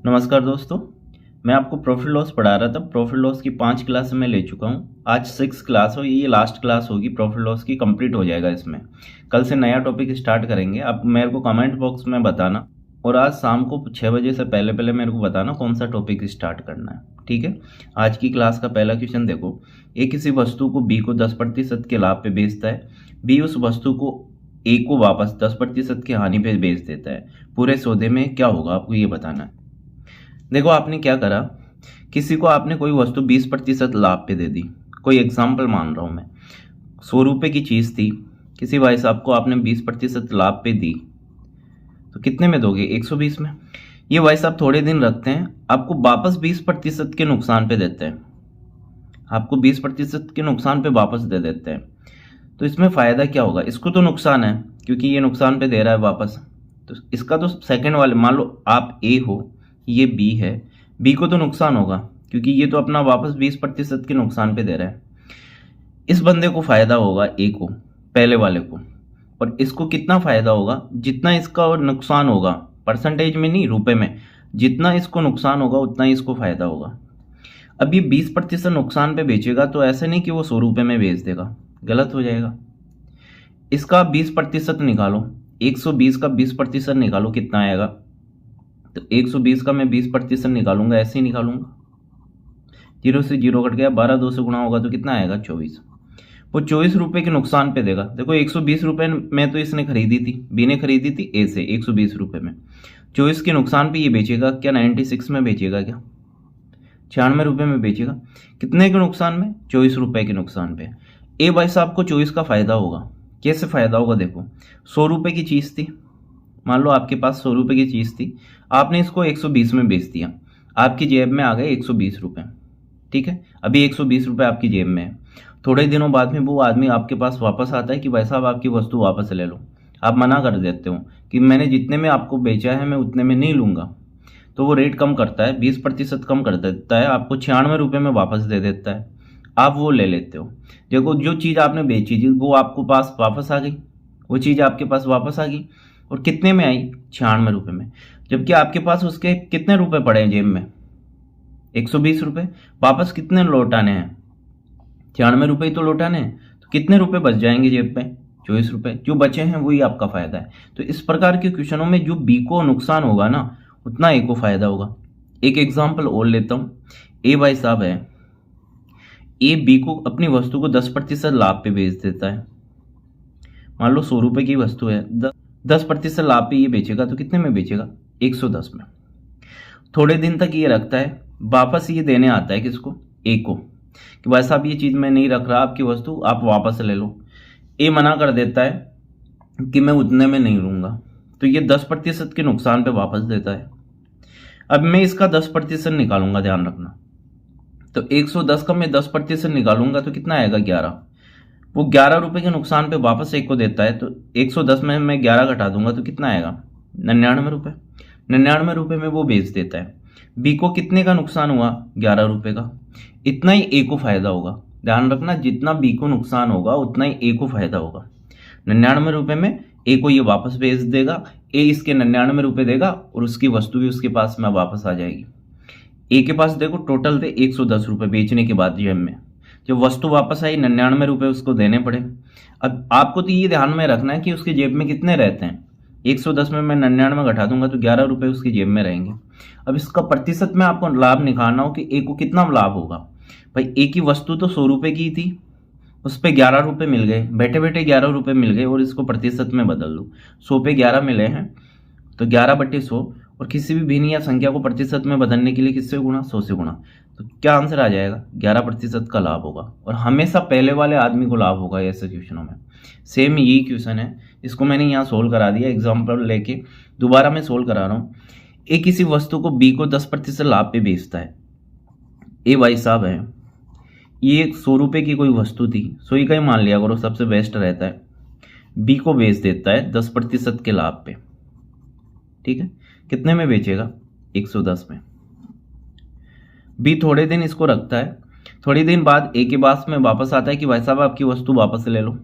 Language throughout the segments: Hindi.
नमस्कार दोस्तों, मैं आपको प्रॉफिट लॉस पढ़ा रहा था। प्रॉफिट लॉस की 5 क्लास मैं ले चुका हूँ। आज 6 क्लास हो, ये लास्ट क्लास होगी प्रॉफिट लॉस की, कंप्लीट हो जाएगा इसमें। कल से नया टॉपिक स्टार्ट करेंगे। आप मेरे को कमेंट बॉक्स में बताना और आज शाम को 6 बजे से पहले पहले मेरे को बताना कौन सा टॉपिक स्टार्ट करना है, ठीक है। आज की क्लास का पहला क्वेश्चन देखो। ए किसी वस्तु को बी को 10% के लाभ पे बेचता है। बी उस वस्तु को ए को वापस 10% की हानि पे बेच देता है। पूरे सौदे में क्या होगा, आपको ये बताना है। देखो आपने क्या करा, किसी को आपने कोई वस्तु 20% लाभ पे दे दी। कोई एग्जाम्पल मान रहा हूं मैं, 100 रुपये की चीज़ थी, किसी भाई साहब को आपने 20% लाभ पे दी, तो कितने में दोगे? 120 में। ये भाई साहब थोड़े दिन रखते हैं, आपको वापस 20% के नुकसान पे देते हैं। आपको 20% के नुकसान पे वापस दे देते हैं। तो इसमें फ़ायदा क्या होगा? इसको तो नुकसान है क्योंकि ये नुकसान पे दे रहा है वापस। तो इसका तो सेकंड वाले, मान लो आप ए हो, ये बी है, बी को तो नुकसान होगा क्योंकि ये तो अपना वापस 20% के नुकसान पे दे रहा है। इस बंदे को फायदा होगा ए को, पहले वाले को, और इसको कितना फायदा होगा? जितना इसका नुकसान होगा, परसेंटेज में नहीं, रुपए में, जितना इसको नुकसान होगा उतना ही इसको फायदा होगा। अब ये 20% नुकसान पे बेचेगा तो ऐसा नहीं कि वो 100 रुपये में बेच देगा, गलत हो जाएगा। इसका 20% निकालो, 120 का 20% निकालो, कितना आएगा? तो 120 का मैं 20% निकालूंगा, ऐसे ही निकालूंगा, 0 से 0 कट गया, 12 2 से गुणा होगा तो कितना आएगा? 24। वो 24 रुपये के नुकसान पे देगा। देखो 120 रुपये में तो इसने खरीदी थी, बी ने खरीदी थी ए से 120 रुपये में, 24 के नुकसान पे ये बेचेगा क्या? 96 में बेचेगा क्या? 96 रुपये में बेचेगा। कितने के नुकसान में? 24 रुपये के नुकसान पे। ए भाई साहब को 24 का फायदा होगा। कैसे फायदा होगा? देखो 100 रुपये की चीज़ थी, मान लो आपके पास 100 रुपये की चीज़ थी, आपने इसको 120 में बेच दिया, आपकी जेब में आ गए 120 रुपये, ठीक है। अभी 120 रुपये आपकी जेब में है। थोड़े दिनों बाद में वो आदमी आपके पास वापस आता है कि भाई साहब आपकी वस्तु वापस ले लो। आप मना कर देते हो कि मैंने जितने में आपको बेचा है मैं उतने में नहीं लूँगा। तो वो रेट कम करता है, 20% कम कर देता है, आपको 96 रुपये में वापस दे देता है। आप वो ले लेते हो। देखो जो चीज़ आपने बेची थी वो आपको पास वापस आ गई, वो चीज़ आपके पास वापस आ गई, और कितने में आई? 96 रुपये में। जबकि आपके पास उसके कितने रुपए पड़े हैं जेब में? 120 रुपये। वापस कितने लौटाने हैं? 96 रुपये तो लौटाने हैं। तो कितने रुपए बच जाएंगे जेब में? 24 रुपये। जो बचे हैं वही आपका फायदा है। तो इस प्रकार के क्वेश्चनों में जो बी को नुकसान होगा ना, उतना ए को फायदा होगा। एक एग्जाम्पल और लेता हूँ। ए भाई साहब है, ए बी को अपनी वस्तु को 10% लाभ पे बेच देता है। मान लो 100 रुपये की वस्तु है, 10% लाभ पे ये बेचेगा तो कितने में बेचेगा? 110 में। थोड़े दिन तक ये रखता है, वापस ये देने आता है किसको? ए को, कि भाई साहब ये चीज़ मैं नहीं रख रहा, आपकी वस्तु आप वापस ले लो। ए मना कर देता है कि मैं उतने में नहीं लूँगा, तो ये 10% के नुकसान पे वापस देता है। अब मैं इसका 10% निकालूंगा, ध्यान रखना। तो 110 का मैं 10% निकालूंगा तो कितना आएगा? 11। वो 11 रुपये के नुकसान पे वापस एक को देता है, तो 110 में मैं 11 घटा दूंगा तो कितना आएगा? 99 रुपये। 99 रुपये में वो बेच देता है। बी को कितने का नुकसान हुआ? 11 रुपये का। इतना ही ए को फायदा होगा। ध्यान रखना, जितना बी को नुकसान होगा उतना ही ए को फायदा होगा। 99 रुपये में ए को ये वापस बेच देगा, ए इसके 99 रुपये देगा और उसकी वस्तु भी उसके पास में वापस आ जाएगी। ए के पास देखो टोटल थे 110 रुपये बेचने के बाद जेब में, जब वस्तु वापस आई 99 रुपये उसको देने पड़े। अब आपको तो ये ध्यान में रखना है कि उसके जेब में कितने रहते हैं। 110 में मैं 99 घटा दूंगा तो 11 रुपये उसकी जेब में रहेंगे। अब इसका प्रतिशत में आपको लाभ निकालना हो कि ए को कितना लाभ होगा। भाई ए की वस्तु तो 100 रुपये की थी, उस पर 11 रुपये मिल गए, बैठे बैठे 11 रुपये मिल गए, और इसको प्रतिशत में बदल दो। 100 पे 11 मिले हैं तो 11/100, और किसी भी भिन्न या संख्या को प्रतिशत में बदलने के लिए किससे गुणा? 100 से गुणा। तो क्या आंसर आ जाएगा? 11% का लाभ होगा, और हमेशा पहले वाले आदमी को लाभ होगा ऐसे क्वेश्चनों में। सेम यही क्वेश्चन है, इसको मैंने यहाँ सोल्व करा दिया एग्जाम्पल लेके, दोबारा मैं सोल्व करा रहा हूँ। ए किसी वस्तु को बी को 10% लाभ पे बेचता है। ए भाई साहब है, ये 100 रुपये की कोई वस्तु थी, 100 का ही मान लिया करो, सबसे बेस्ट रहता है। बी को बेच देता है 10% के लाभ पे, ठीक है। कितने में बेचेगा? 110 में। बी थोड़े दिन इसको रखता है, थोड़ी दिन बाद ए के पास में वापस आता है कि भाई साहब आपकी वस्तु वापस ले लो।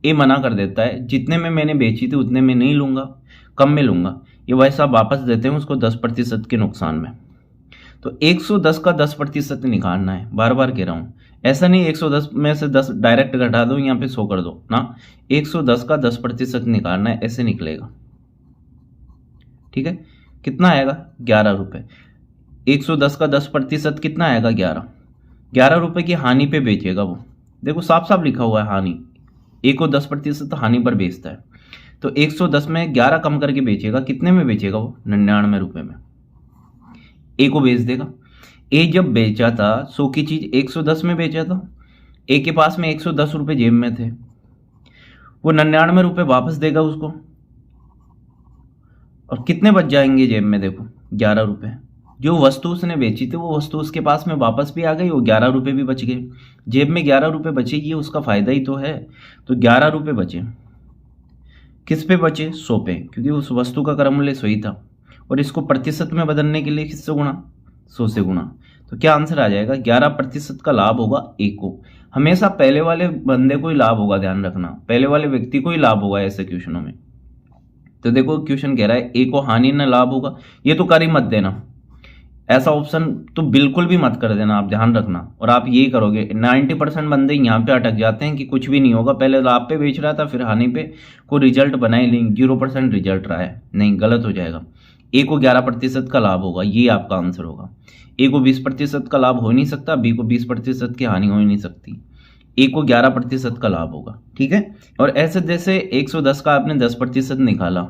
ए मना कर देता है, जितने में मैंने बेची थी उतने में नहीं लूंगा, कम में लूंगा। ये भाई साहब वापस देते हैं उसको 10% के नुकसान में। तो 110 का 10% निकालना है, बार बार कह रहा हूँ, ऐसा नहीं 110 में से 10 डायरेक्ट घटा दो यहाँ पे 100 कर दो ना, 110 का 10% निकालना है, ऐसे निकलेगा। ठीक है, कितना आएगा 11 रुपये। 110 का 10% कितना आएगा 11 रुपये की हानि पे बेचेगा वो, देखो साफ साफ लिखा हुआ है हानि, ए को 10% हानि पर बेचता है, तो 110 में 11 कम करके बेचेगा, कितने में बेचेगा वो 99 रुपये में, ए को बेच देगा। ए जब बेचा था 100 की चीज 110 में बेचा था, ए के पास में 110 रुपये जेब में थे, वो 99 रुपये वापस देगा उसको, और कितने बच जाएंगे जेब में, देखो 11 रुपये। जो वस्तु उसने बेची थी वो वस्तु उसके पास में वापस भी आ गई, वो 11 रुपये भी बच गए, जेब में 11 रुपये बचे, ये उसका फायदा ही तो है। तो 11 रुपये बचे, किस पे बचे 100 पे, क्योंकि उस वस्तु का क्रय मूल्य 100 ही था, और इसको प्रतिशत में बदलने के लिए किससे गुणा, 100 से गुणा। तो क्या आंसर आ जाएगा 11% का लाभ होगा ए को। हमेशा पहले वाले बंदे को ही लाभ होगा, ध्यान रखना, पहले वाले व्यक्ति को ही लाभ होगा ऐसे क्वेश्चनों में। तो देखो क्वेश्चन कह रहा है ए को हानि न लाभ होगा, ये तो कर ही मत देना, ऐसा ऑप्शन तो बिल्कुल भी मत कर देना, आप ध्यान रखना। और आप यही करोगे, 90% बंदे यहाँ पे अटक जाते हैं कि कुछ भी नहीं होगा, पहले लाभ पे बेच रहा था फिर हानि पे, को रिजल्ट बना ही नहीं, 0% रिजल्ट रहा है, नहीं गलत हो जाएगा। ए को 11% का लाभ होगा, ये आपका आंसर होगा। ए को 20% का लाभ हो नहीं सकता, बी को 20% की हानि हो ही नहीं सकती, ए को 11% का लाभ होगा। ठीक है, और ऐसे जैसे 110 का आपने 10% निकाला,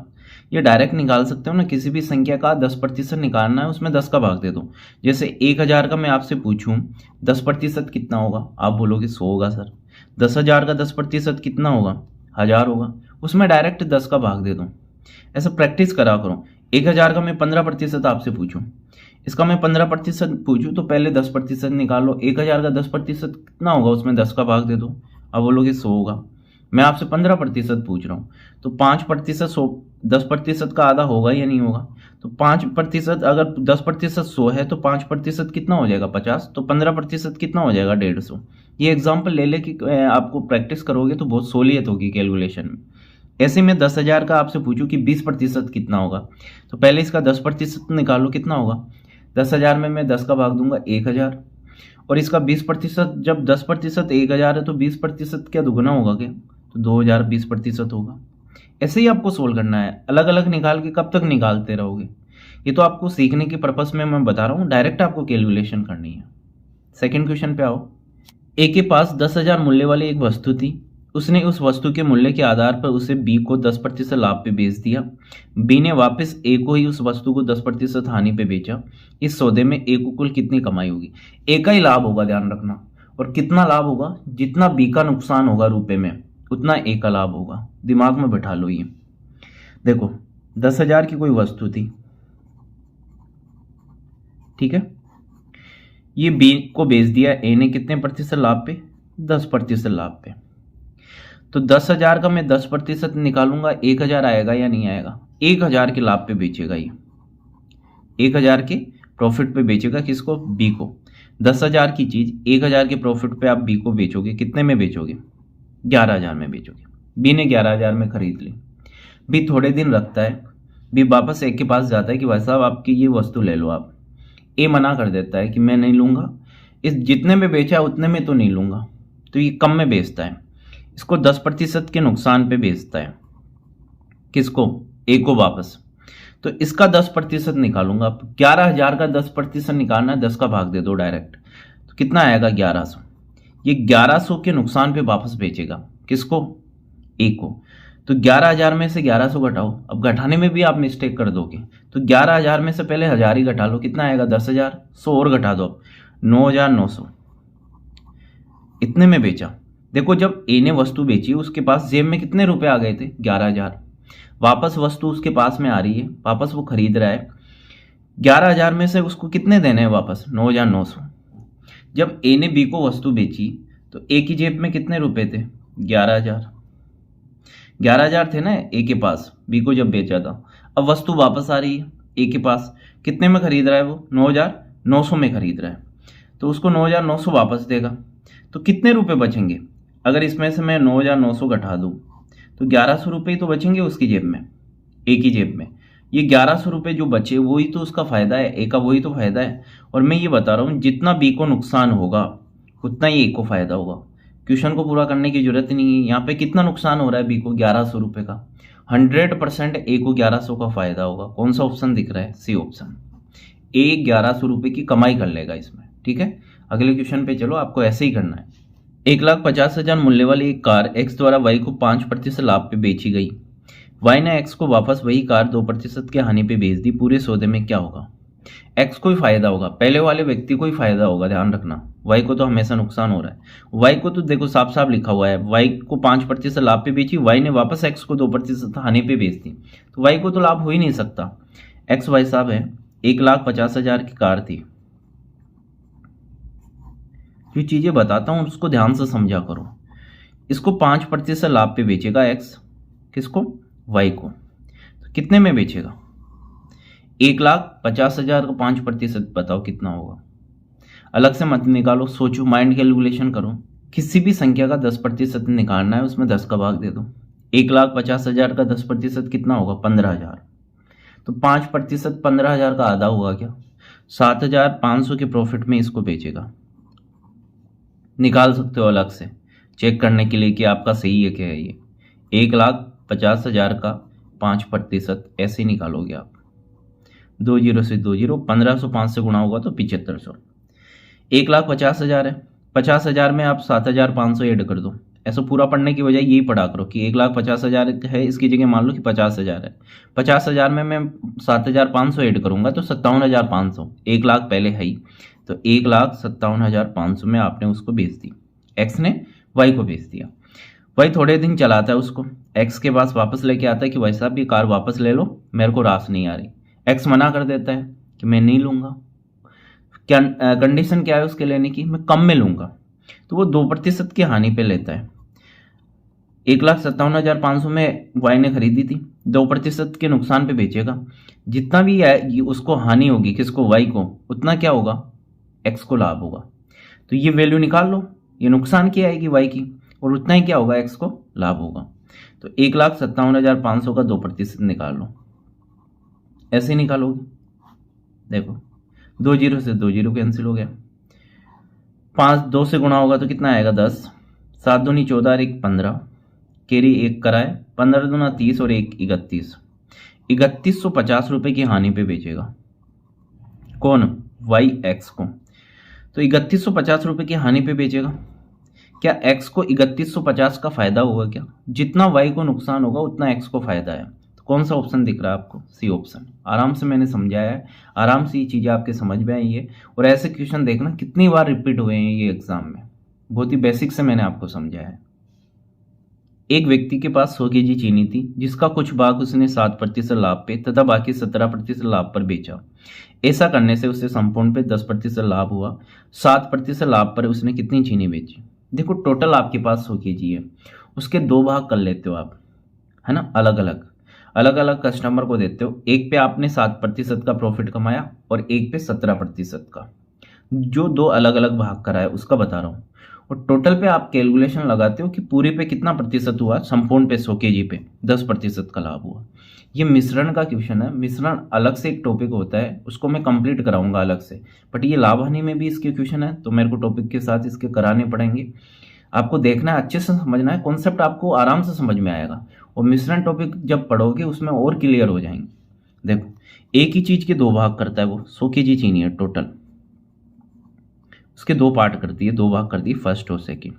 ये डायरेक्ट निकाल सकते हो ना, किसी भी संख्या का 10% निकालना है, उसमें 10 का भाग दे दो। जैसे 1000 का मैं आपसे पूछूं 10% कितना होगा, आप बोलोगे 100 होगा सर। 10,000 का 10% कितना होगा, 1000 होगा, उसमें डायरेक्ट 10 का भाग दे दो। ऐसा प्रैक्टिस करा करो। 1000 का मैं 15% आपसे पूछूं, इसका मैं 15% पूछूं, तो पहले 10% निकालो। 1000 का 10% कितना होगा, उसमें 10 का भाग दे दो, अब बोलोगे 100 होगा। मैं आपसे 15% पूछ रहा हूँ, तो 5% 10% का आधा होगा या नहीं होगा, तो 5%, अगर 10% 100 है तो 5% कितना हो जाएगा 50, तो 15% कितना हो जाएगा 150। ये एग्जाम्पल ले ले कि आपको प्रैक्टिस करोगे तो बहुत सहूलियत होगी कैलकुलेशन में। ऐसे में 10,000 का आपसे पूछूं कि 20% कितना होगा, तो पहले इसका 10% निकालो, कितना होगा, 10,000 में मैं 10 का भाग दूंगा 1000, और इसका 20%, जब 10% 1000 है तो 20% क्या दुगना होगा क्या, तो 2000 20% होगा। ऐसे ही आपको सोल्व करना है, अलग अलग निकाल के कब तक निकालते रहोगे, ये तो आपको सीखने के पर्पस में मैं बता रहा हूँ, डायरेक्ट आपको कैलकुलेशन करनी है। सेकंड क्वेश्चन पे आओ। ए के पास 10,000 मूल्य वाली एक वस्तु थी, उसने उस वस्तु के मूल्य के आधार पर उसे बी को 10% लाभ पे बेच दिया। बी ने वापस ए को ही उस वस्तु को 10% हानि पे बेचा। इस सौदे में ए को कुल कितनी कमाई होगी, ए का ही लाभ होगा, ध्यान रखना। और कितना लाभ होगा, जितना बी का नुकसान होगा रुपए में उतना ए का लाभ होगा, दिमाग में बैठा लो ये। देखो 10,000 की कोई वस्तु थी, ठीक है, ये बी को बेच दिया ए ने, कितने प्रतिशत लाभ पे, 10% लाभ पे। तो 10,000 का मैं 10% निकालूंगा, 1,000 आएगा या नहीं आएगा, 1,000 के लाभ पे बेचेगा ये, 1,000 के प्रॉफिट पे बेचेगा, किसको, बी को। 10,000 की चीज 1,000 के प्रॉफिट पे आप बी को बेचोगे, कितने में बेचोगे, 11,000 में बेचोगे। बी ने 11,000 में खरीद ली। बी थोड़े दिन रखता है, बी वापस ए के पास जाता है कि भाई साहब आपकी ये वस्तु ले लो आप। ए मना कर देता है कि मैं नहीं लूंगा, इस जितने में बेचा है उतने में तो नहीं लूंगा, तो ये कम में बेचता है, इसको 10% के नुकसान पे बेचता है, किसको, ए को वापस। तो इसका 10% निकालूंगा, 11,000 का 10% निकालना है, 10 का भाग दे दो डायरेक्ट, तो कितना आएगा 1100। ये 1100 के नुकसान पे वापस बेचेगा, किसको, ए को। तो 11,000 में से 1100 घटाओ, अब घटाने में भी आप मिस्टेक कर दोगे, तो 11,000 में से पहले 1000 ही घटा लो, कितना आएगा 10,000, 100 और घटा दो, 9,900, इतने में बेचा। देखो जब ए ने वस्तु बेची उसके पास जेब में कितने रुपए आ गए थे, 11,000। वापस वस्तु उसके पास में आ रही है, वापस वो खरीद रहा है, 11,000 में से उसको कितने देने हैं वापस, 9,900। जब ए ने बी को वस्तु बेची तो ए की जेब में कितने रुपए थे, 11,000। 11,000 थे ना ए के पास, बी को जब बेचा था। अब वस्तु वापस आ रही है ए के पास, कितने में खरीद रहा है वो, 9,900 में खरीद रहा है, तो उसको 9,900 वापस देगा। तो कितने रुपए बचेंगे, अगर इसमें से मैं 9,900 घटा दूं तो 1,100 रुपये तो बचेंगे उसकी जेब में, ए की जेब में। ये 1100 रुपये जो बचे वही तो उसका फायदा है, ए का वही तो फायदा है। और मैं ये बता रहा हूँ जितना बी को नुकसान होगा उतना ही ए को फायदा होगा। क्वेश्चन को पूरा करने की जरूरत नहीं है। यहाँ पे कितना नुकसान हो रहा है बी को, 1100 रुपये का। 100% ए को 1100 का फायदा होगा। कौन सा ऑप्शन दिख रहा है, सी ऑप्शन। ए 1100 रुपये की कमाई कर लेगा इसमें, ठीक है। अगले क्वेश्चन पे चलो, आपको ऐसे ही करना है। 1,50,000 मूल्य वाली एक कार एक्स द्वारा वाई को 5% लाभ पे बेची गई। वाई ने एक्स को वापस वही कार 2% के हानि पे बेच दी। पूरे सौदे में क्या होगा? एक्स को ही फायदा होगा, पहले वाले व्यक्ति को ही फायदा होगा, ध्यान रखना। वाई को तो हमेशा नुकसान हो रहा है। वाई को तो देखो साफ साफ लिखा हुआ है, वाई को 5% लाभ पे बेची, वाई ने वापस एक्स को 2% हानि पे बेच दी, तो वाई को तो लाभ हो ही नहीं सकता। एक्स वाई साहब है, 1,50,000 की कार थी। जो चीजें बताता हूं उसको ध्यान से समझा करो। इसको 5% लाभ पे बेचेगा एक्स, किसको? वाई को। तो कितने में बेचेगा? 1,50,000 का 5% बताओ कितना होगा? अलग से मत निकालो, सोचो, माइंड कैलकुलेशन करो। किसी भी संख्या का 10% निकालना है, उसमें 10 का भाग दे दो। 1,50,000 का 10% कितना होगा? 15,000। तो 5% 15,000 का आधा होगा क्या? 7,500 के प्रॉफिट में इसको बेचेगा। निकाल सकते हो अलग से चेक करने के लिए कि आपका सही है क्या है ये। 1,50,000 का 5% ऐसे निकालोगे आप। 2 जीरो से 2 जीरो, 1500 5 से गुणा होगा तो 7500। 1,50,000 है, 50,000 में आप 7,500 ऐड कर दो। ऐसा पूरा पढ़ने की बजाय यही पढ़ा करो कि 1,50,000 है, इसकी जगह मान लो कि 50,000 है। 50,000 में मैं 7,500 ऐड करूंगा तो 57,500। 1 लाख पहले है ही, तो 1,57,500 में आपने उसको बेच दी। एक्स ने वाई को बेच दिया। वाई थोड़े दिन चलाता है उसको, एक्स के पास वापस लेके आता है कि भाई साहब ये कार वापस ले लो, मेरे को रास नहीं आ रही। एक्स मना कर देता है कि मैं नहीं लूंगा। क्या कंडीशन क्या है उसके लेने की? मैं कम में लूंगा। तो वो 2% की हानि पे लेता है। 1,57,500 में वाई ने खरीदी थी, 2% के नुकसान पे बेचेगा। जितना भी है उसको हानि होगी, किसको? वाई को। उतना क्या होगा? एक्स को लाभ होगा। तो ये वैल्यू निकाल लो, ये नुकसान की आएगी वाई की, और उतना ही क्या होगा? एक्स को लाभ होगा। तो 1,57,500 का 2% निकाल लो, ऐसे निकालोगे। देखो 2 जीरो से 2 जीरो कैंसिल हो गया। 5 2 से गुणा होगा तो कितना आएगा? 10। 7 दूनी 14 और 1 15, केरी 1 कराए, 15 दूना 30 और 1 31। 3,150 रुपए की हानि पे बेचेगा। कौन? वाई एक्स को। तो 3,150 रुपए की हानि पे बेचेगा। क्या एक्स को 3,150 का फायदा होगा क्या? जितना वाई को नुकसान होगा उतना एक्स को फायदा है। तो कौन सा ऑप्शन दिख रहा है आपको? C option. आराम से मैंने समझाया है, आराम से ये चीजें आपके समझ में आई है। और ऐसे क्वेश्चन देखना कितनी बार रिपीट हुए हैं ये एग्जाम में, बहुत ही बेसिक से मैंने आपको समझाया है। एक व्यक्ति के पास 100 kg चीनी थी, जिसका कुछ भाग उसने 7% लाभ पे तथा बाकी 17% लाभ पर बेचा। ऐसा करने से उसे संपूर्ण पे 10% लाभ हुआ। 7% लाभ पर उसने कितनी चीनी बेची? देखो टोटल आपके पास 100 kg है, उसके 2 भाग कर लेते हो आप, है ना, अलग अलग कस्टमर को देते हो। एक पे आपने 7% का प्रॉफिट कमाया और एक पे 17% का। जो 2 अलग अलग भाग करा है उसका बता रहा हूँ। और टोटल पे आप कैलकुलेशन लगाते हो कि पूरे पे कितना प्रतिशत हुआ, संपूर्ण पे 100 kg पे 10% का लाभ हुआ। ये मिश्रण का क्वेश्चन है। मिश्रण अलग से एक टॉपिक होता है, उसको मैं कंप्लीट कराऊंगा अलग से। बट ये लाभ हानि में भी इसके क्वेश्चन है, तो मेरे को टॉपिक के साथ इसके कराने पड़ेंगे। आपको देखना है, अच्छे से समझना है, कॉन्सेप्ट आपको आराम से समझ में आएगा। और मिश्रण टॉपिक जब पढ़ोगे उसमें और क्लियर हो जाएंगे। देखो एक ही चीज के 2 भाग करता है वो, 100 kg चीनी है टोटल, उसके 2 पार्ट करती है, 2 भाग करती है, फर्स्ट और सेकेंड।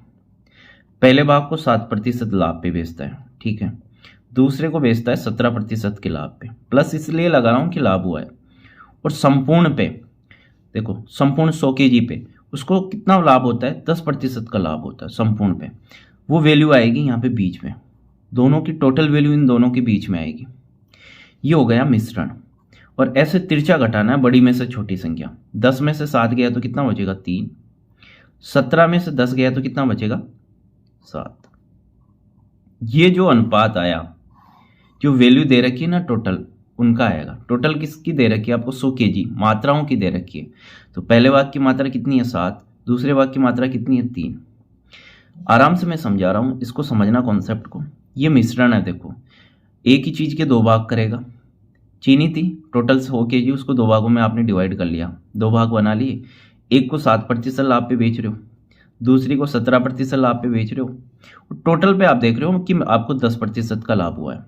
पहले भाग को 7% लाभ पे बेचता है, ठीक है। दूसरे को बेचता है 17% के लाभ पे, प्लस इसलिए लगा रहा हूं कि लाभ हुआ है। और संपूर्ण पे देखो, संपूर्ण 100 kg पे उसको कितना लाभ होता है? 10% का लाभ होता है संपूर्ण पे। वो वैल्यू आएगी यहाँ पे बीच में, दोनों की टोटल वैल्यू इन दोनों के बीच में आएगी। ये हो गया मिश्रण। और ऐसे तिरछा घटाना है, बड़ी में से छोटी संख्या। 10 में से 7 गया तो कितना बचेगा? 3। 17 में से 10 गया तो कितना बचेगा? 7। ये जो अनुपात आया, जो वैल्यू दे रखी है ना टोटल, उनका आएगा। टोटल किसकी दे रखी है आपको? 100 kg मात्राओं की दे रखी है। तो पहले भाग की मात्रा कितनी है? 7। दूसरे भाग की मात्रा कितनी है? 3। आराम से मैं समझा रहा हूं, इसको समझना कॉन्सेप्ट को। ये मिश्रण है, देखो एक ही चीज के 2 भाग करेगा, चीनी थी, टोटल 100 kg, उसको 2 भागों में आपने डिवाइड कर लिया, 2 भाग बना लिए। एक को 7% लाभ पे बेच रहे हो, दूसरी को 17% लाभ पे बेच रहे हो। टोटल पे आप देख रहे हो कि आपको 10% का लाभ हुआ है।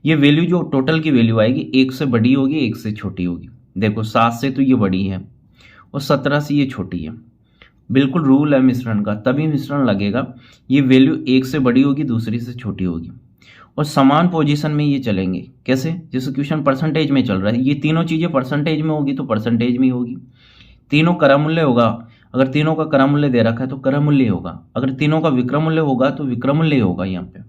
ये वैल्यू जो टोटल की वैल्यू आएगी, 1 से बड़ी होगी, 1 से छोटी होगी। देखो 7 से तो ये बड़ी है और 17 से ये छोटी है। बिल्कुल रूल है मिश्रण का, तभी मिश्रण लगेगा। ये वैल्यू 1 से बड़ी होगी, दूसरी से छोटी होगी और समान पोजीशन में ये चलेंगे। कैसे? जैसे क्वेश्चन परसेंटेज में चल रहा है, ये तीनों चीज़ें परसेंटेज में होगी तो परसेंटेज में होगी। तीनों क्रम मूल्य होगा, अगर तीनों का क्रम मूल्य दे रखा है तो क्रम मूल्य होगा, अगर तीनों का विक्रम मूल्य होगा तो विक्रम मूल्य होगा। यहाँ पे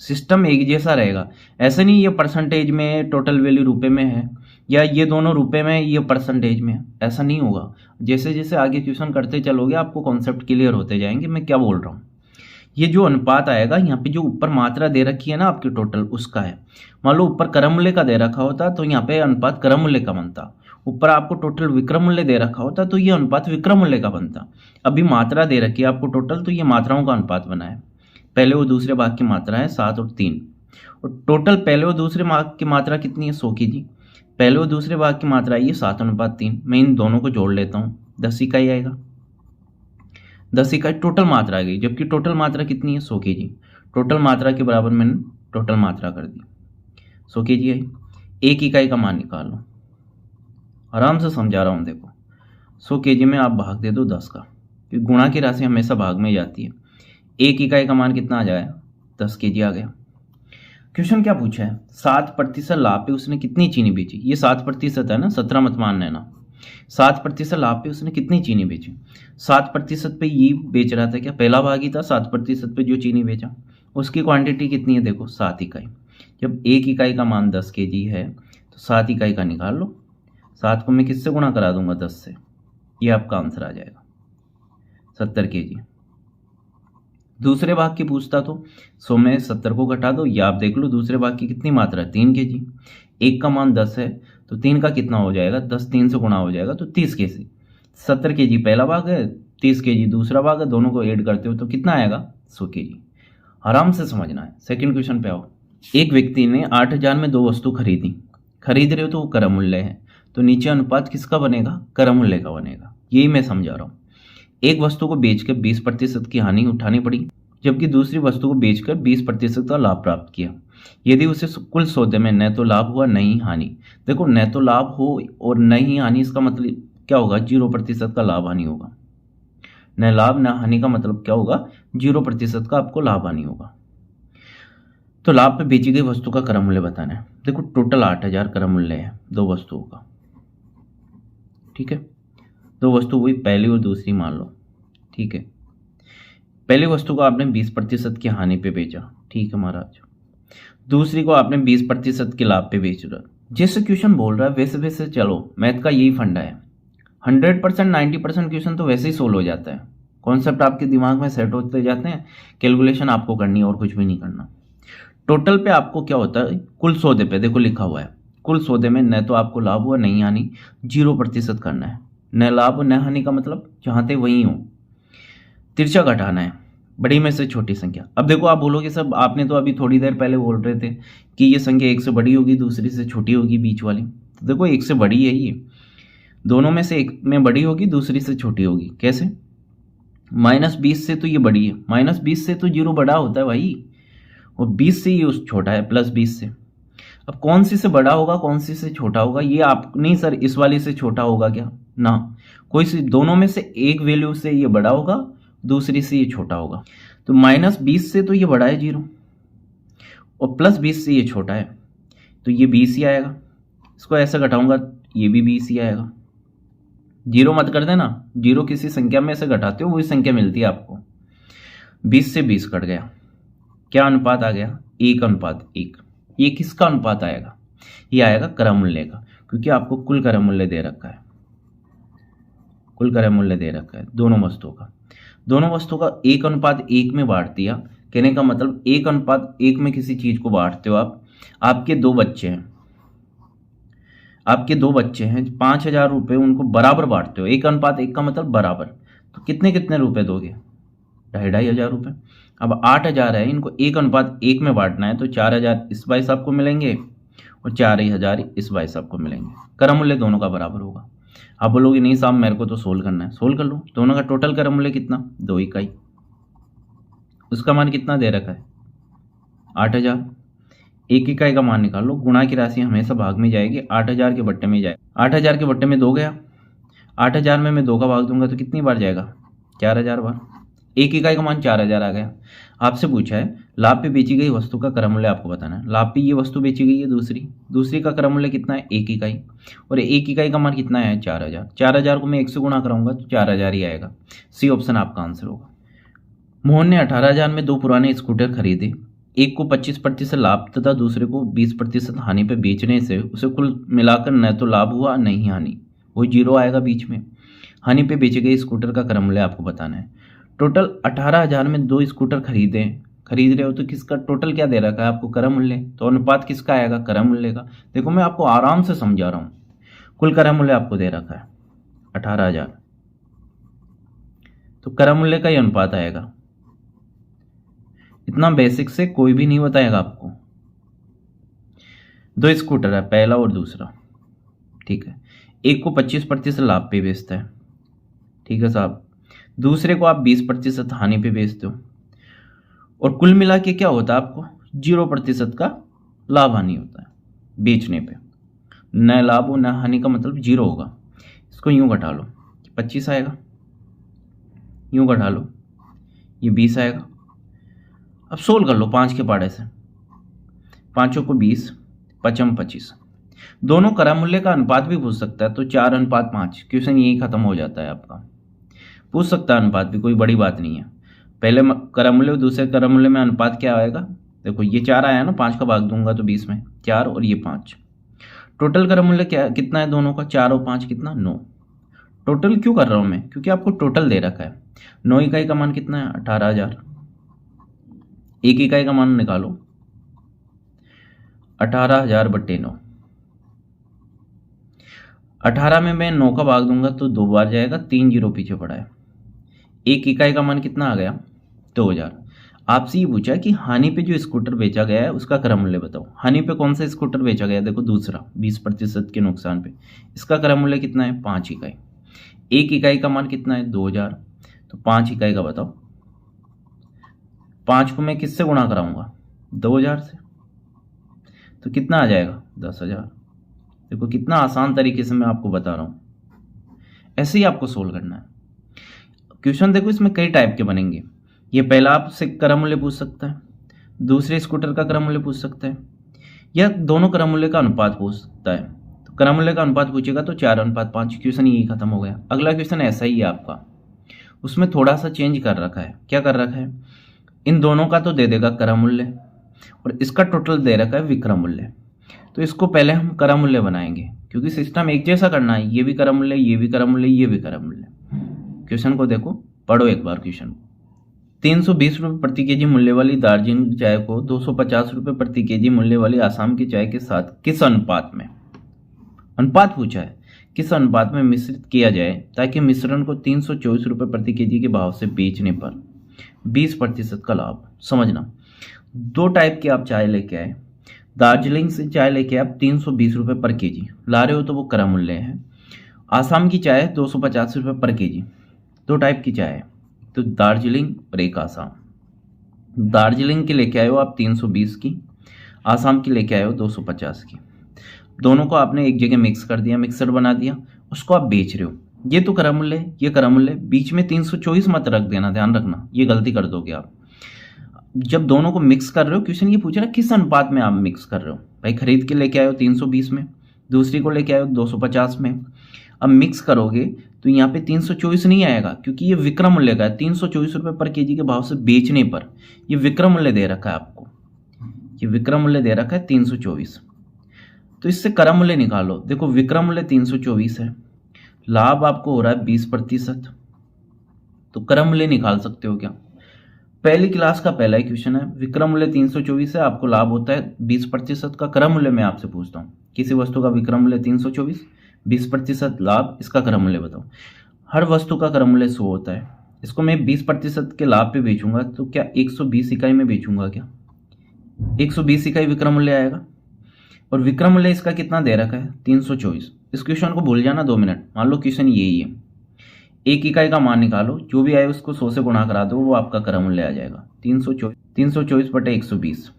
सिस्टम एक जैसा रहेगा। ऐसे नहीं ये परसेंटेज में टोटल वैल्यू रुपए में है या ये दोनों रुपए में ये परसेंटेज में है, ऐसा नहीं होगा। जैसे जैसे आगे क्वेश्चन करते चलोगे आपको कॉन्सेप्ट क्लियर होते जाएंगे मैं क्या बोल रहा हूँ। ये जो अनुपात आएगा यहाँ पे, जो ऊपर मात्रा दे रखी है ना आपकी टोटल, उसका है। मान लो ऊपर क्रम मूल्य का दे रखा होता तो यहाँ पे अनुपात क्रम मूल्य का बनता। ऊपर आपको टोटल विक्रम मूल्य दे रखा होता तो ये अनुपात विक्रम मूल्य का बनता। अभी मात्रा दे रखी है आपको टोटल, तो ये मात्राओं का अनुपात बना है। पहले और दूसरे भाग की मात्रा है 7 और 3, और टोटल पहले और दूसरे भाग की मात्रा कितनी है? 100 kg। पहले और दूसरे भाग की मात्रा आई है 7:3। मैं इन दोनों को जोड़ लेता हूँ, 10 इकाई आएगा। 10 इकाई टोटल मात्रा आ गई, जबकि टोटल मात्रा कितनी है? 100 kg। टोटल मात्रा के बराबर मैंने टोटल मात्रा कर दी, 100 kg आई। 1 इकाई का मान निकाल लो, आराम से समझा रहा हूँ। देखो 100 kg में आप भाग दे दो 10 का, क्योंकि गुणा की राशि हमेशा भाग में जाती है। 1 इकाई का मान कितना आ जाएगा? 10 kg आ गया। क्वेश्चन क्या पूछा है? 7% लाभ पे उसने कितनी चीनी बेची? ये 7% है ना, 17 मत मान लेना। 7% लाभ पे उसने कितनी चीनी बेची? 7% पे ये बेच रहा था क्या? पहला भाग ही था 7% पे जो चीनी बेचा, उसकी क्वांटिटी कितनी है? देखो 7 इकाई। जब 1 इकाई का मान 10 kg है तो 7 इकाई का निकाल लो। 7 को मैं किससे गुणा करा दूंगा? 10 से। ये आपका आंसर आ जाएगा 70 kg। दूसरे भाग की पूछता तो 100 में 70 को घटा दो, या आप देख लो दूसरे भाग की कितनी मात्रा है? 3 kg। 1 का मान 10 है तो 3 का कितना हो जाएगा? 10 3 से गुणा हो जाएगा तो 30 kg। 70 kg पहला भाग है, 30 kg दूसरा भाग है, दोनों को ऐड करते हो तो कितना आएगा? 100 kg। आराम से समझना है। सेकंड क्वेश्चन पे आओ। एक व्यक्ति ने 8000 में 2 वस्तु खरीदी, खरीद रहे हो तो वो क्रम मूल्य है, तो नीचे अनुपात किसका बनेगा? क्रम मूल्य का बनेगा। यही मैं समझा रहा हूँ। एक वस्तु को बेचकर 20% की हानि उठानी पड़ी, जबकि दूसरी वस्तु को बेचकर 20% का लाभ प्राप्त किया। यदि उसे कुल सौदे में न तो लाभ हुआ न ही हानि। देखो न तो लाभ हो और न ही हानि, इसका मतलब क्या होगा? 0% का लाभ हानि होगा। न लाभ न हानि का मतलब क्या होगा? 0% का आपको लाभ हानि होगा। तो लाभ पे बेची गई वस्तु का क्रम मूल्य बताना है। देखो टोटल 8000 क्रम मूल्य है 2 वस्तुओं का, ठीक है। 2 वस्तु हुई, पहली और दूसरी मान लो, ठीक है। पहली वस्तु को आपने 20% की हानि पे बेचा, ठीक है महाराज। दूसरी को आपने 20% के लाभ पे बेच रहा। जैसे क्वेश्चन बोल रहा है वैसे वैसे चलो, मैथ का यही फंडा है। 100% 90% क्वेश्चन तो वैसे ही सोल्व हो जाता है। कॉन्सेप्ट आपके दिमाग में सेट होते जाते हैं, कैलकुलेशन आपको करनी है और कुछ भी नहीं करना। टोटल पे आपको क्या होता है? कुल सौदे पे देखो लिखा हुआ है, कुल सौदे में न तो आपको लाभ हुआ नहीं हानि, 0% करना है। न लाभ न हानि का मतलब जहाँ थे वहीं हो, तिरछा घटाना है, बड़ी में से छोटी संख्या। अब देखो आप बोलोगे सब, आपने तो अभी थोड़ी देर पहले बोल रहे थे कि ये संख्या 1 से बड़ी होगी दूसरी से छोटी होगी बीच वाली। तो देखो 1 से बड़ी है ये, दोनों में से एक में बड़ी होगी दूसरी से छोटी होगी। कैसे? -20 से तो ये बड़ी है, -20 से तो 0 बड़ा होता है भाई, और 20 से ये छोटा है, +20 से। अब कौन सी से बड़ा होगा कौन सी से छोटा होगा ये आप नहीं, सर इस वाली से छोटा होगा क्या? ना, कोई सी दोनों में से एक वैल्यू से ये बड़ा होगा, दूसरी से ये छोटा होगा। तो -20 से तो ये बड़ा है 0, और +20 से ये छोटा है, तो ये 20 ही आएगा। इसको ऐसे घटाऊंगा ये भी 20 ही आएगा। 0 मत कर देना, 0 किसी संख्या में से घटाते हो वही संख्या मिलती है आपको। 20 से 20 कट गया, क्या अनुपात आ गया? 1:1। ये किसका अनुपात आएगा? ये आएगा क्रम मूल्य का, क्योंकि आपको कुल क्रम मूल्य दे रखा है। कुल क्रम मूल्य दे रखा है दोनों वस्तुओं का। दोनों वस्तुओं का 1:1 में बांट दिया। कहने का मतलब 1:1 में किसी चीज को बांटते हो आप। आपके 2 बच्चे हैं, आपके 2 बच्चे हैं, 5000 रुपये उनको बराबर बांटते हो। 1:1 का मतलब बराबर, तो कितने कितने रुपए दोगे? 2500 रुपये। अब 8000 है, इनको 1:1 में बांटना है, तो 4000 इस भाई साहब को मिलेंगे और 4000 इस भाई साहब को मिलेंगे। क्रय मूल्य दोनों का बराबर होगा। आप बोलोगे नहीं साहब मेरे को तो सोल्व करना है, सोल्व कर लो। दोनों का टोटल क्रय मूल्य कितना, 2 इकाई, उसका मान कितना दे रखा है 8000। 1 इकाई का मान निकाल लो, गुणा की राशि हमेशा भाग में जाएगी, 8000 के बट्टे में जाएगा। 8000 के बट्टे में 2 गया, 8000 में मैं 2 का भाग दूंगा तो कितनी बार जाएगा, 4000 बार। 1 इकाई का मान 4000 आ गया। आपसे पूछा है लाभ पे बेची गई वस्तु का क्रय मूल्य आपको बताना है। लाभ पे ये वस्तु बेची गई है दूसरी का क्रय मूल्य कितना है 1 इकाई, और 1 इकाई का मान कितना है 4000। 4000 को मैं 1 से गुणा कराऊंगा तो 4000 ही आएगा। सी ऑप्शन आपका आंसर होगा। मोहन ने 18,000 में 2 पुराने स्कूटर खरीदे। एक को 25% लाभ तथा दूसरे को 20% हानि पे बेचने से उसे कुल मिलाकर न तो लाभ हुआ न ही हानि, वो 0 आएगा बीच में। हानि पे बेचे गए स्कूटर का क्रय मूल्य आपको बताना है। टोटल 18,000 में 2 स्कूटर खरीद रहे हो तो किसका टोटल क्या दे रखा है आपको, क्रय मूल्य। तो अनुपात किसका आएगा, क्रय मूल्य का। देखो मैं आपको आराम से समझा रहा हूँ। कुल क्रय मूल्य आपको दे रखा है 18,000, तो क्रय मूल्य का ही अनुपात आएगा। इतना बेसिक से कोई भी नहीं बताएगा आपको। 2 स्कूटर है, पहला और दूसरा, ठीक है। एक को 25% लाभ पे बेचता है, ठीक है साहब। दूसरे को आप 20% हानि पे बेचते हो, और कुल मिला के क्या होता है आपको 0% का लाभ हानि होता है बेचने पे। न लाभ हो न हानि का मतलब 0 होगा। इसको यूं घटा लो, 25 आएगा, यूं घटा लो ये 20 आएगा। अब सोल्व कर लो 5 के पाड़े से, 5 को 20, 5 25। दोनों क्रय मूल्य का अनुपात भी पूछ सकता है, तो 4:5। क्वेश्चन यही खत्म हो जाता है आपका। पूछ सकता है अनुपात भी, कोई बड़ी बात नहीं है। पहले क्रय मूल्य और दूसरे क्रय मूल्य में अनुपात क्या आएगा, देखो ये 4 आया ना, 5 का भाग दूंगा तो 20 में 4 और ये 5। टोटल क्रय मूल्य क्या कितना है दोनों का, 4 और 5 कितना 9। टोटल क्यों कर रहा हूं मैं, क्योंकि आपको टोटल दे रखा है। 9 इकाई का मान कितना है 18,000। 1 इकाई का मान निकालो, 18,000 बट्टे 9। 18 में मैं 9 का भाग दूंगा तो 2 बार जाएगा, 3 जीरो पीछे पड़ा है। 1 इकाई का मान कितना आ गया 2000। आपसे ये पूछा कि हानि पे जो स्कूटर बेचा गया है उसका क्रय मूल्य बताओ। हानि पे कौन सा स्कूटर बेचा गया, देखो दूसरा 20% के नुकसान पे, इसका क्रय मूल्य कितना है 5 इकाई। 1 इकाई का मान कितना है 2000, तो 5 इकाई का बताओ। 5 को मैं किससे गुणा कराऊंगा 2000 से, तो कितना आ जाएगा 10,000। देखो कितना आसान तरीके से मैं आपको बता रहा हूं, ऐसे ही आपको सोल्व करना है क्वेश्चन। देखो इसमें कई टाइप के बनेंगे। ये पहला आपसे क्रय मूल्य पूछ सकता है, दूसरे स्कूटर का क्रय मूल्य पूछ सकता है, या दोनों क्रय मूल्य का अनुपात पूछ सकता है। तो क्रय मूल्य का अनुपात पूछेगा तो 4:5। क्वेश्चन यही खत्म हो गया। अगला क्वेश्चन ऐसा ही है आपका, उसमें थोड़ा सा चेंज कर रखा है। क्या कर रखा है, इन दोनों का तो दे देगा क्रय मूल्य और इसका टोटल दे रखा है विक्रय मूल्य। तो इसको पहले हम क्रय मूल्य बनाएंगे, क्योंकि सिस्टम एक जैसा करना है। ये भी क्रय मूल्य, ये भी क्रय मूल्य, ये भी क्रय मूल्य। क्वेश्चन को देखो, पढ़ो एक बार क्वेश्चन। 320 रुपये प्रति केजी मूल्य वाली दार्जिलिंग चाय को 250 रुपये प्रति केजी मूल्य वाली आसाम की चाय के साथ किस अनुपात में, अनुपात पूछा है, किस अनुपात में मिश्रित किया जाए ताकि मिश्रण को 324 रुपये प्रति केजी के भाव से बेचने पर 20% का लाभ। समझना, 2 टाइप की आप चाय लेके आए। दार्जिलिंग से चाय लेके आप 320 रुपये पर केजी ला रहे हो तो वो क्रय मूल्य है। आसाम की चाय 250 रुपये पर केजी। 2 टाइप की चाय है, तो दार्जिलिंग और एक आसाम। दार्जिलिंग की लेके आए हो आप 320 की, आसाम की लेके आए हो 250 की। दोनों को आपने एक जगह मिक्स कर दिया, मिक्सर बना दिया, उसको आप बेच रहे हो। ये तो क्रय मूल्य, ये क्रय मूल्य, बीच में 324 मत रख देना, ध्यान रखना, ये गलती कर दोगे आप। जब दोनों को मिक्स कर रहे हो, क्वेश्चन ये पूछ रहा है किस अनुपात में आप मिक्स कर रहे हो। भाई खरीद के लेके आए हो 320 में, दूसरी को लेके आए हो 250 में। अब मिक्स करोगे तो यहाँ पे 324 नहीं आएगा, क्योंकि ये विक्रय मूल्य का है। 324 रुपये पर केजी के भाव से बेचने पर ये विक्रय मूल्य दे रखा है आपको, ये विक्रय मूल्य दे रखा है 324। तो इससे क्रय मूल्य निकालो। देखो विक्रय मूल्य 324 है, लाभ आपको हो रहा है 20%, तो क्रय मूल्य निकाल सकते हो क्या। पहली क्लास का पहला ही क्वेश्चन है, विक्रय मूल्य 324 है, आपको लाभ होता है 20% का। क्रय मूल्य मैं आपसे पूछता हूँ, किसी वस्तु का विक्रय मूल्य 324, 20% लाभ, इसका क्रय मूल्य बताओ। हर वस्तु का क्रय मूल्य 100 होता है। इसको मैं 20% के लाभ पे बेचूंगा तो क्या 120 इकाई में बेचूंगा क्या, 120 इकाई विक्रय मूल्य आएगा। और विक्रम मूल्य इसका कितना दे रखा है 324। इस क्वेश्चन को भूल जाना 2 मिनट। मान लो क्वेश्चन यही है, एक इकाई का मान निकालो, जो भी आए उसको 100 से गुणा करा दो, वो आपका क्रम मूल्य आ जाएगा 324/120।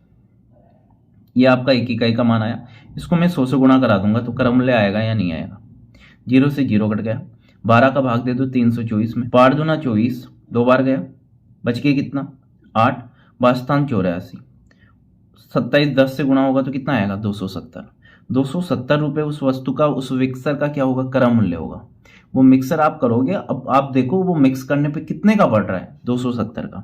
ये आपका एक इकाई का मान आया। इसको मैं 100 से गुणा करा दूंगा तो क्रम मूल्य आएगा या नहीं आएगा। 0 से 0 कट गया, 12 का भाग दे दो 324 में, 8 दूना 24, 2 बार गया, बच गया कितना 8, 8284। 27 10 से गुणा होगा तो कितना आएगा 270। 270 रुपये उस वस्तु का, उस मिक्सर का क्या होगा क्रम मूल्य होगा। वो मिक्सर आप करोगे, अब आप देखो वो मिक्स करने पे कितने का पड़ रहा है 270 का।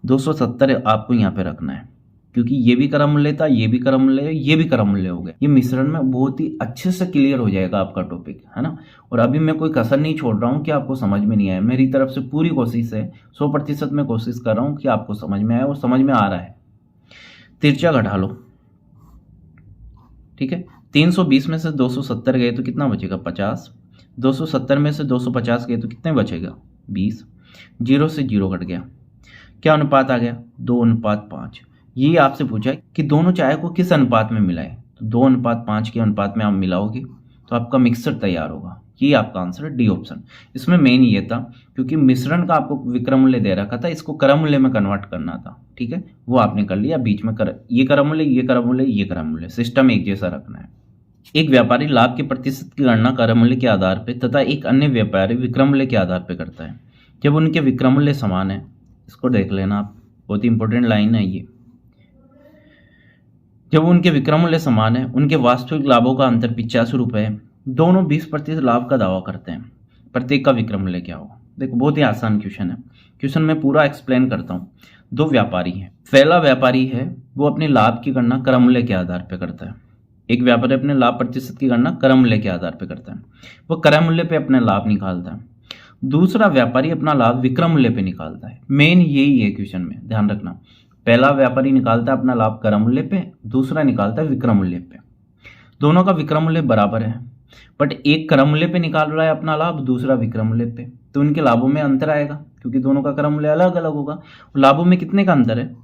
270 आपको यहाँ पे रखना है, क्योंकि ये भी क्रम मूल्य था, ये भी क्रम मूल्य है, ये भी क्रम मूल्य हो गया। ये मिश्रण में बहुत ही अच्छे से क्लियर हो जाएगा आपका टॉपिक, है ना। और अभी मैं कोई कसर नहीं छोड़ रहा हूँ कि आपको समझ में नहीं आया। मेरी तरफ से पूरी कोशिश है, 100% मैं कोशिश कर रहा हूँ कि आपको समझ में आए, और समझ में आ रहा है। तिरछा घटा लो, ठीक है। 320 में से 270 गए तो कितना बचेगा 50। 270 में से 250 गए तो कितने बचेगा 20। 0 से 0 कट गया, क्या अनुपात आ गया 2:5। ये आपसे पूछा है कि दोनों चाय को किस अनुपात में मिलाए, तो 2:5 के अनुपात में आप मिलाओगे तो आपका मिक्सर तैयार होगा। ये आपका आंसर है डी ऑप्शन। इसमें मेन ये था क्योंकि मिश्रण का आपको विक्रम मूल्य दे रखा था, इसको क्रम मूल्य में कन्वर्ट करना था, ठीक है। वो आपने कर लिया, बीच में ये क्रम मूल्य, ये क्रम मूल्य, ये क्रम मूल्य, सिस्टम एक जैसा रखना है। एक व्यापारी लाभ के प्रतिशत की गणना क्रम मूल्य के आधार पर तथा एक अन्य व्यापारी विक्रम मूल्य के आधार पर करता है जब उनके विक्रम मूल्य समान है। इसको देख लेना आप, बहुत ही इंपॉर्टेंट लाइन है ये। जब उनके विक्रम मूल्य समान है, उनके वास्तविक लाभों का अंतर 85 रुपये है, दोनों 20% लाभ का दावा करते हैं, प्रत्येक का विक्रम मूल्य क्या होगा। देखो बहुत ही आसान क्वेश्चन है, क्वेश्चन में पूरा एक्सप्लेन करता हूँ। दो व्यापारी हैं, पहला व्यापारी है वो अपने लाभ की गणना क्रम मूल्य के आधार पर करता है। एक व्यापारी अपने लाभ प्रतिशत की गणना क्रम मूल्य के आधार पर करता है, वो क्रम मूल्य पे अपना लाभ निकालता है। दूसरा व्यापारी अपना लाभ विक्रम मूल्य पे निकालता है। मेन यही है क्वेश्चन में, ध्यान रखना। पहला व्यापारी निकालता है अपना लाभ क्रम मूल्य पे, दूसरा निकालता है विक्रम मूल्य पे। दोनों का विक्रम मूल्य बराबर है, बट एक क्रम मूल्य पे निकाल रहा है अपना लाभ, दूसरा विक्रम मूल्य पे, तो उनके लाभों में अंतर आएगा क्योंकि दोनों का क्रम मूल्य अलग अलग होगा। लाभों में कितने का अंतर है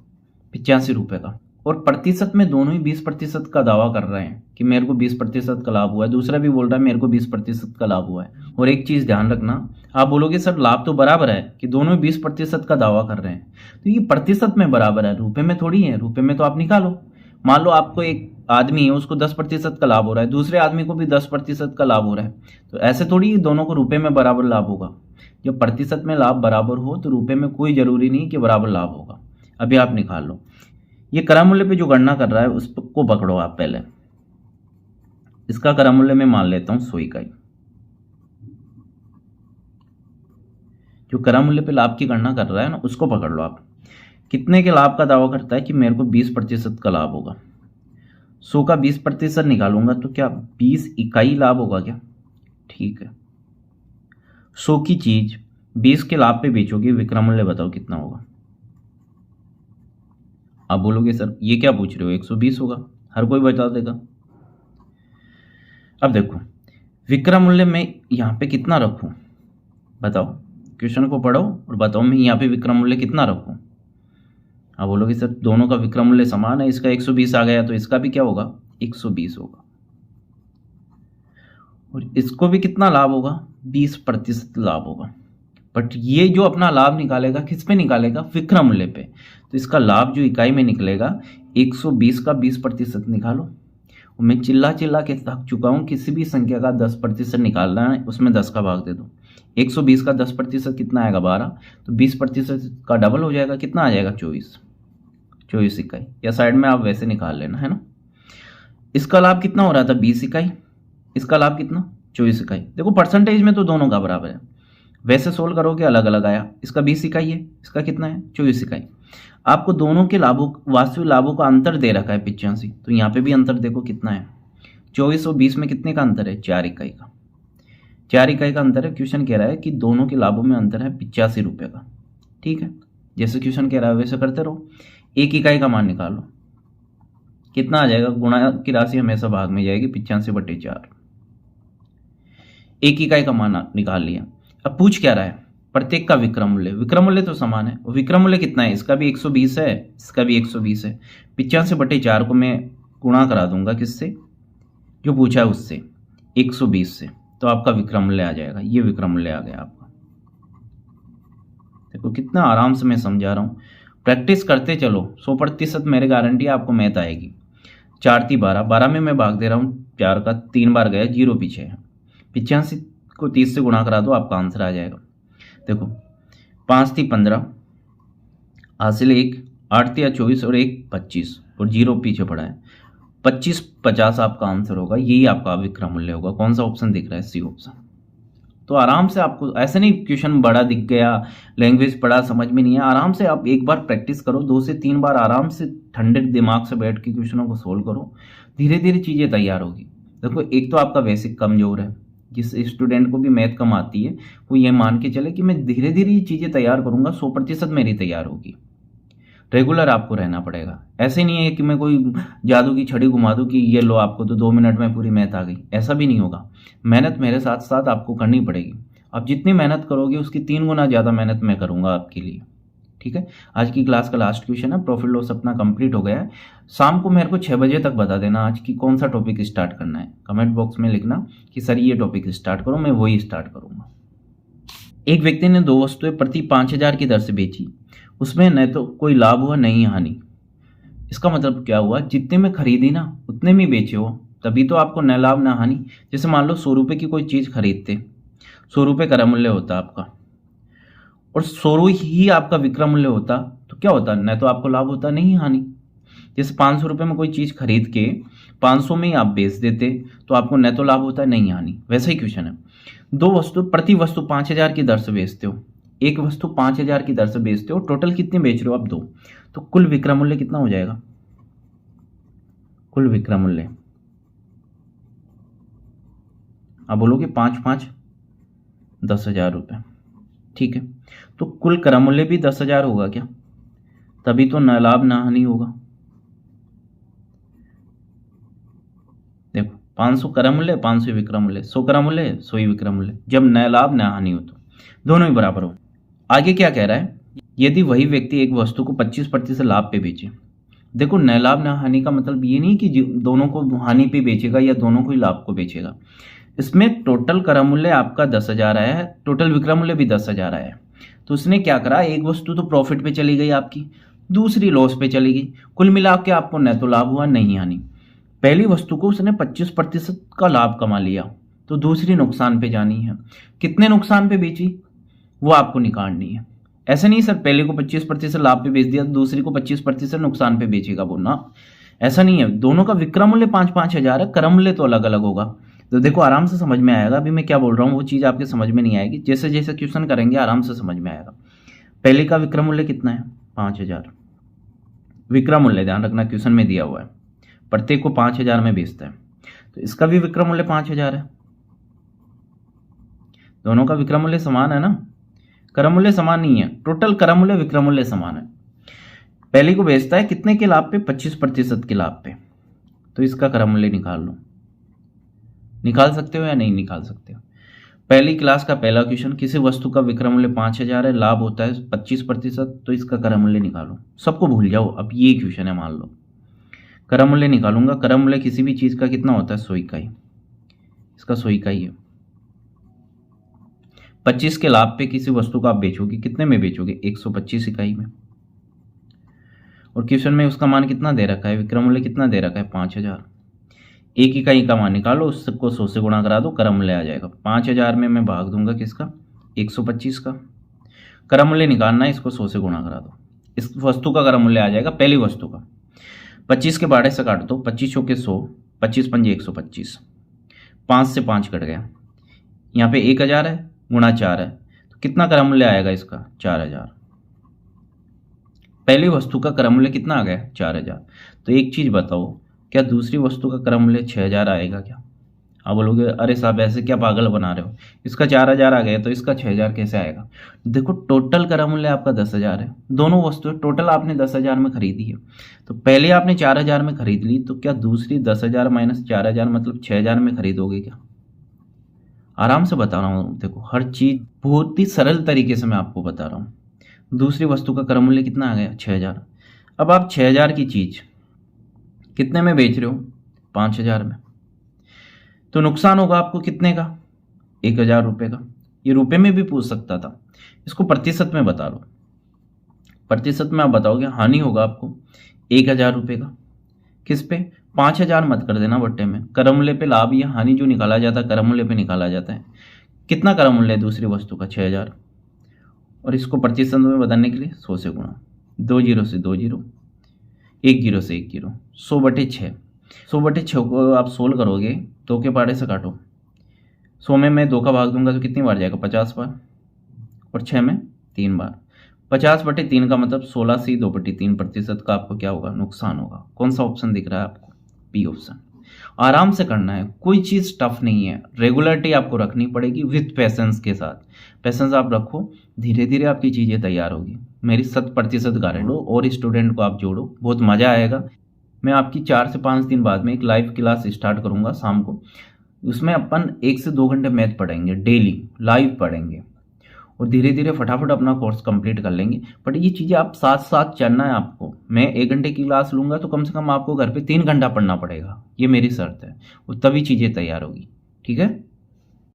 85 रुपये का। और प्रतिशत में दोनों ही 20% का दावा कर रहे हैं कि मेरे को 20% का लाभ हुआ है, दूसरा भी बोल रहा है मेरे को 20% का लाभ हुआ है। और एक चीज ध्यान रखना, आप बोलोगे सर लाभ तो बराबर है कि दोनों 20% का दावा कर रहे हैं, तो ये प्रतिशत में बराबर है, रुपए में थोड़ी है। रुपए में तो आप निकालो। मान लो आपको एक आदमी है उसको 10% का लाभ हो रहा है, दूसरे आदमी को भी 10% का लाभ हो रहा है, तो ऐसे थोड़ी दोनों को रुपए में बराबर लाभ होगा। जब प्रतिशत में लाभ बराबर हो तो रुपए में कोई जरूरी नहीं कि बराबर लाभ होगा। अभी आप निकाल लो। ये क्रम मूल्य पे जो गणना कर रहा है उसको पकड़ो आप पहले। इसका क्रम मूल्य मैं मान लेता हूं 100 इकाई। जो क्रम मूल्य पे लाभ की गणना कर रहा है ना, उसको पकड़ लो आप। कितने के लाभ का दावा करता है कि मेरे को 20% का लाभ होगा। 100 का 20% निकालूंगा तो क्या 20 इकाई लाभ होगा क्या? ठीक है। 100 की चीज 20 के लाभ पे बेचोगे, विक्रम मूल्य बताओ कितना होगा। आप बोलोगे सर ये क्या पूछ रहे हो, 120 होगा, हर कोई बता देगा। अब देखो विक्रम मूल्य में यहाँ पे कितना रखूं, बताओ। क्वेश्चन को पढ़ो और बताओ मैं यहाँ पे विक्रम मूल्य कितना रखूं। आप बोलोगे सर दोनों का विक्रम मूल्य समान है, इसका 120 आ गया तो इसका भी क्या होगा 120 होगा। और इसको भी कितना लाभ होगा 20% लाभ होगा। बट ये जो अपना लाभ निकालेगा किस पे निकालेगा, विक्रम मूल्य पे। तो इसका लाभ जो इकाई में निकलेगा 120 का 20% निकालो। और मैं चिल्ला चिल्ला के थक चुका हूँ, किसी भी संख्या का 10% निकालना है उसमें 10 का भाग दे दो। 120 का 10% कितना आएगा 12, तो 20% का डबल हो जाएगा, कितना आ जाएगा 24 इकाई। या साइड में आप वैसे निकाल लेना, है ना। इसका लाभ कितना हो रहा था 20 इकाई, इसका लाभ कितना 24 इकाई। देखो परसेंटेज में तो दोनों का बराबर है, वैसे सोल्व करोगे अलग अलग आया। इसका 20 इकाई है, इसका कितना है 24 इकाई। आपको दोनों के लाभों, वास्तविक लाभों का अंतर दे रखा है 85, तो यहाँ पे भी अंतर देखो कितना है 24 और 20 में कितने का अंतर है 4 इकाई का। 4 इकाई का अंतर है। क्वेश्चन कह रहा है कि दोनों के लाभों में अंतर है 85 रुपये का। ठीक है, जैसे क्वेश्चन कह रहा है वैसे करते रहो। एक इकाई का मान निकालो, कितना आ जाएगा, गुणा की राशि हमेशा भाग में जाएगी 85/4। एक इकाई का मान निकाल लिया। अब पूछ क्या रहा है, प्रत्येक का विक्रम मूल्य। विक्रम मूल्य तो समान है, और विक्रम मूल्य कितना है, इसका भी 120 है, इसका भी 120 है। 85/4 को मैं गुणा करा दूंगा किससे जो पूछा है उससे 120 से, तो आपका विक्रम मूल्य आ जाएगा। ये विक्रम मूल्य आ गया आपका। देखो कितना आराम से मैं समझा रहा हूँ, प्रैक्टिस करते चलो, 100% मेरे गारंटी आपको मैथ आएगी। 4 × 12, 12 में मैं भाग दे रहा हूँ 4 का, 3 बार गया, 0 पीछे है। 85 को 30 से गुणा करा दो, आपका आंसर आ जाएगा। देखो 5 × 15, हासिल 1, 8 × 24 और 1 25 और 0 पीछे पड़ा है। 25 50 आपका आंसर होगा। यही आपका विक्रम मूल्य होगा। कौन सा ऑप्शन दिख रहा है? C option. तो आराम से आपको, ऐसे नहीं क्वेश्चन बड़ा दिख गया, लैंग्वेज पढ़ा समझ में नहीं है, आराम से आप एक बार प्रैक्टिस करो, 2 से 3 बार आराम से ठंडे दिमाग से बैठ के क्वेश्चनों को सोल्व करो, धीरे धीरे चीज़ें तैयार होगी। देखो एक तो आपका बेसिक कमजोर है, जिस स्टूडेंट को भी मैथ कम आती है वो ये मान के चले कि मैं धीरे धीरे ये चीज़ें तैयार करूंगा, 100% मेरी तैयार होगी। रेगुलर आपको रहना पड़ेगा। ऐसे नहीं है कि मैं कोई जादू की छड़ी घुमा दूं कि ये लो आपको तो 2 मिनट में पूरी मैथ आ गई, ऐसा भी नहीं होगा। मेहनत मेरे साथ साथ आपको करनी पड़ेगी। आप जितनी मेहनत करोगे उसकी 3 गुना ज़्यादा मेहनत मैं करूंगा आपके लिए। ठीक है, आज की क्लास का लास्ट क्वेश्चन है, प्रॉफिट लॉस अपना कंप्लीट हो गया है। शाम को मेरे को 6 बजे तक बता देना आज की कौन सा टॉपिक स्टार्ट करना है। कमेंट बॉक्स में लिखना कि सर ये टॉपिक स्टार्ट करो, मैं वही स्टार्ट करूंगा। एक व्यक्ति ने 2 वस्तुएं प्रति 5000 की दर से बेची, उसमें न तो कोई लाभ हुआ न ही हानि। इसका मतलब क्या हुआ? जितने में खरीदी ना उतने में बेचे हो, तभी तो आपको न लाभ न हानि। जैसे मान लो 100 रुपये की कोई चीज़ खरीदते, 100 रुपये क्रय मूल्य होता आपका, और 100 ही आपका विक्रय मूल्य होता, तो क्या होता? न तो आपको लाभ होता नहीं हानि। जैसे 500 रुपये में कोई चीज़ खरीद के 500 में ही आप बेच देते, तो आपको न तो लाभ होता नहीं हानि। वैसा ही क्वेश्चन है, 2 वस्तु प्रति वस्तु 5000 की दर से बेचते हो, एक वस्तु 5000 की दर से बेचते हो, टोटल कितने बेच रहे हो आप? 2, तो कुल विक्रय मूल्य कितना हो जाएगा? कुल विक्रय मूल्य आप बोलोगे 5 × 5 10,000 रुपये। ठीक है, तो कुल क्रय मूल्य भी 10,000 होगा क्या? तभी तो न लाभ न हानि होगा। देखो 500 क्रय मूल्य, 500 विक्रय मूल्य, 100 क्रय मूल्य, 100 ही विक्रय मूल्य। जब न लाभ न हानि हो तो दोनों ही बराबर हो। आगे क्या कह रहा है? यदि वही व्यक्ति एक वस्तु को 25% लाभ पे बेचे। देखो न लाभ न हानि का मतलब ये नहीं कि दोनों को हानि पे बेचेगा या दोनों को ही लाभ को बेचेगा। इसमें टोटल क्रय मूल्य आपका 10,000 आया है, टोटल विक्रय मूल्य भी 10,000 आया है। तो उसने क्या करा, एक वस्तु तो प्रॉफिट पे चली गई आपकी, दूसरी लॉस पे चली गई, कुल मिला के आपको न तो लाभ हुआ नहीं हानि। पहली वस्तु को उसने 25% का लाभ कमा लिया, तो दूसरी नुकसान पे जानी है। कितने नुकसान पे बेची वो आपको निकालनी है। ऐसे नहीं सर पहले को 25% लाभ पे बेच दिया तो दूसरी को 25% नुकसान पे बेचेगा वो ना, ऐसा नहीं है। दोनों का विक्रय मूल्य 5-5 हजार है, क्रय मूल्य तो अलग अलग होगा। तो देखो आराम से समझ में आएगा। अभी मैं क्या बोल रहा हूँ वो चीज़ आपके समझ में नहीं आएगी, जैसे जैसे क्वेश्चन करेंगे आराम से समझ में आएगा। पहले का विक्रय मूल्य कितना है? 5,000 विक्रय मूल्य, ध्यान रखना क्वेश्चन में दिया हुआ है, प्रत्येक को 5,000 में बेचता है, तो इसका भी विक्रय मूल्य 5,000 है। दोनों का विक्रय मूल्य समान है ना, क्रय मूल्य समान नहीं है, टोटल क्रय मूल्य विक्रय मूल्य समान है। पहली को बेचता है कितने के लाभ पे? 25% के लाभ पे, तो इसका क्रय मूल्य निकाल लो। निकाल सकते हो या नहीं निकाल सकते हो? पहली क्लास का पहला क्वेश्चन, किसी वस्तु का विक्रय मूल्य 5,000 है, लाभ होता है 25%, तो इसका क्रय मूल्य निकालो। सबको भूल जाओ, अब ये क्वेश्चन है मान लो। क्रय मूल्य निकालूंगा, क्रय मूल्य किसी भी चीज का कितना होता है? 100 इकाई, इसका 100 इकाई है। 25 के लाभ पे किसी वस्तु को आप बेचोगे, कितने में बेचोगे? 125 इकाई में। और क्वेश्चन में उसका मान कितना दे रखा है? विक्रय मूल्य कितना दे रखा है? 5,000। 1 इकाई का मान निकालो, उसको 100 से गुणा करा दो, क्रय मूल्य आ जाएगा। 5,000 में मैं भाग दूंगा किसका? 125 का। क्रय मूल्य निकालना है, इसको 100 से गुणा करा दो, इस वस्तु का क्रय मूल्य आ जाएगा, पहली वस्तु का। 25 के बाड़े से काट दो, 25 चौके 100, 25 पंजे 125, 5 से 5 कट गया। यहाँ पे 1,000 है गुणा 4 है, तो कितना क्रय मूल्य आएगा इसका? 4,000। पहली वस्तु का क्रय मूल्य कितना आ गया? 4,000। तो एक चीज बताओ, क्या दूसरी वस्तु का क्रय मूल्य 6,000 आएगा क्या? आप बोलोगे अरे साहब ऐसे क्या पागल बना रहे हो, इसका 4,000 आ गया तो इसका 6,000 कैसे आएगा? देखो टोटल क्रय मूल्य आपका 10,000 है, दोनों वस्तुएं टोटल आपने 10,000 में खरीदी है, तो पहले आपने 4,000 में खरीद ली, तो क्या दूसरी 10,000 माइनस 4,000 मतलब 6,000 में खरीदोगे क्या? आराम से बता रहा हूँ, देखो हर चीज बहुत ही सरल तरीके से मैं आपको बता रहा हूँ। दूसरी वस्तु का क्रय मूल्य कितना आ गया? 6,000। अब आप 6,000 की चीज कितने में बेच रहे हो? 5,000 में। तो नुकसान होगा आपको कितने का, 1000 रुपये का। ये रुपए में भी पूछ सकता था, इसको प्रतिशत में बता लो। प्रतिशत में आप बताओगे, हानि होगा आपको 1000 रुपये का। किस पे, 5000 मत कर देना बट्टे में, क्रम मूल्य पे लाभ या हानि जो निकाला जाता है क्रम मूल्य पे निकाला जाता है। कितना क्रम मूल्य है दूसरी वस्तु का, 6000। और इसको प्रतिशत में बताने के लिए 100 से गुणा, 2 जीरो से 2 जीरो, 1 जीरो से 1 जीरो, 100/6। 100/6 को आप सोल्व करोगे, 2 के पाड़े से काटो, 100 में मैं 2 का भाग दूंगा तो कितनी बार जाएगा, 50 बार, और 6 में 3 बार। 50/3 का मतलब 16 से 2/3 प्रतिशत का आपको क्या होगा, नुकसान होगा। कौन सा ऑप्शन दिख रहा है आपको, बी ऑप्शन। आराम से करना है, कोई चीज़ टफ नहीं है, रेगुलरिटी आपको रखनी पड़ेगी विथ पेशेंस के साथ। पेशेंस आप रखो, धीरे धीरे आपकी चीज़ें तैयार होगी, मेरी 100% गारंटी हो। और स्टूडेंट को आप जोड़ो, बहुत मज़ा आएगा। मैं आपकी 4 से 5 दिन बाद में एक लाइव क्लास स्टार्ट करूँगा शाम को, उसमें अपन 1 से 2 घंटे मैथ पढ़ेंगे, डेली लाइव पढ़ेंगे, और धीरे धीरे फटाफट अपना कोर्स कंप्लीट कर लेंगे। बट ये चीज़ें आप साथ साथ चलना है आपको। मैं 1 घंटे की क्लास लूँगा तो कम से कम आपको घर पे 3 घंटा पढ़ना पड़ेगा, ये मेरी शर्त है, और तभी चीज़ें तैयार होगी। ठीक है।